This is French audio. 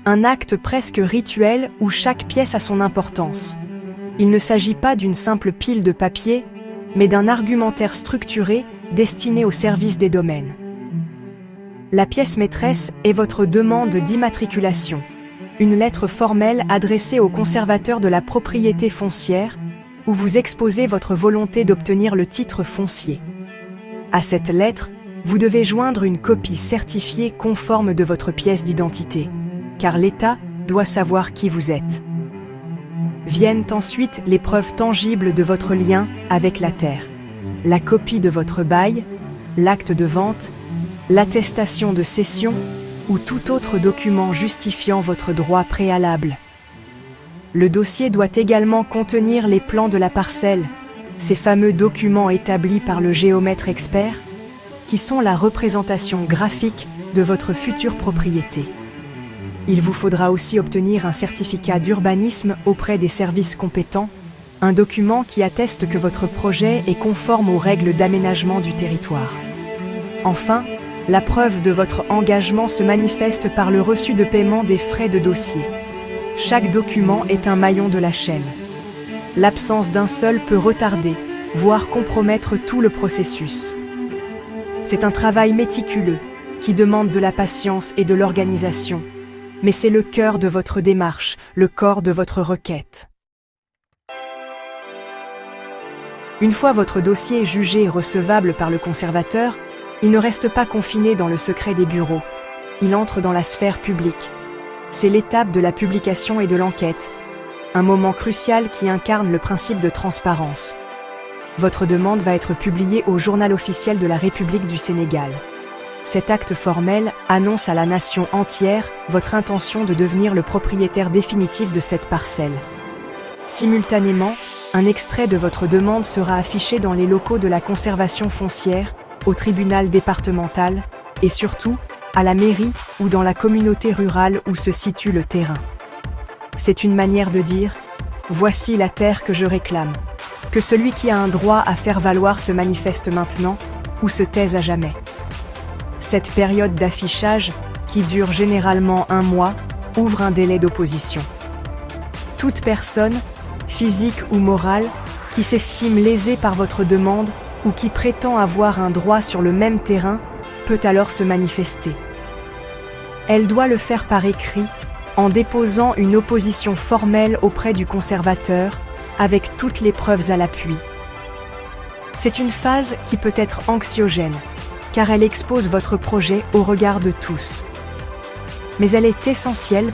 Un acte presque rituel où chaque pièce a son importance. Il ne s'agit pas d'une simple pile de papier, mais d'un argumentaire structuré destiné au service des domaines. La pièce maîtresse est votre demande d'immatriculation, une lettre formelle adressée au conservateur de la propriété foncière, où vous exposez votre volonté d'obtenir le titre foncier. À cette lettre, vous devez joindre une copie certifiée conforme de votre pièce d'identité, car l'État doit savoir qui vous êtes. Viennent ensuite les preuves tangibles de votre lien avec la terre. La copie de votre bail, l'acte de vente, l'attestation de cession ou tout autre document justifiant votre droit préalable. Le dossier doit également contenir les plans de la parcelle, ces fameux documents établis par le géomètre expert, qui sont la représentation graphique de votre future propriété. Il vous faudra aussi obtenir un certificat d'urbanisme auprès des services compétents, un document qui atteste que votre projet est conforme aux règles d'aménagement du territoire. Enfin, la preuve de votre engagement se manifeste par le reçu de paiement des frais de dossier. Chaque document est un maillon de la chaîne. L'absence d'un seul peut retarder, voire compromettre tout le processus. C'est un travail méticuleux, qui demande de la patience et de l'organisation, mais c'est le cœur de votre démarche, le corps de votre requête. Une fois votre dossier jugé recevable par le conservateur, il ne reste pas confiné dans le secret des bureaux. Il entre dans la sphère publique. C'est l'étape de la publication et de l'enquête, un moment crucial qui incarne le principe de transparence. Votre demande va être publiée au Journal officiel de la République du Sénégal. Cet acte formel annonce à la nation entière votre intention de devenir le propriétaire définitif de cette parcelle. Simultanément, un extrait de votre demande sera affiché dans les locaux de la conservation foncière, au tribunal départemental et surtout à la mairie ou dans la communauté rurale où se situe le terrain. C'est une manière de dire « Voici la terre que je réclame », que celui qui a un droit à faire valoir se manifeste maintenant ou se taise à jamais. Cette période d'affichage, qui dure généralement 1 mois, ouvre un délai d'opposition. Toute personne, physique ou morale, qui s'estime lésée par votre demande ou qui prétend avoir un droit sur le même terrain, peut alors se manifester. Elle doit le faire par écrit, en déposant une opposition formelle auprès du conservateur, avec toutes les preuves à l'appui. C'est une phase qui peut être anxiogène, car elle expose votre projet au regard de tous. Mais elle est essentielle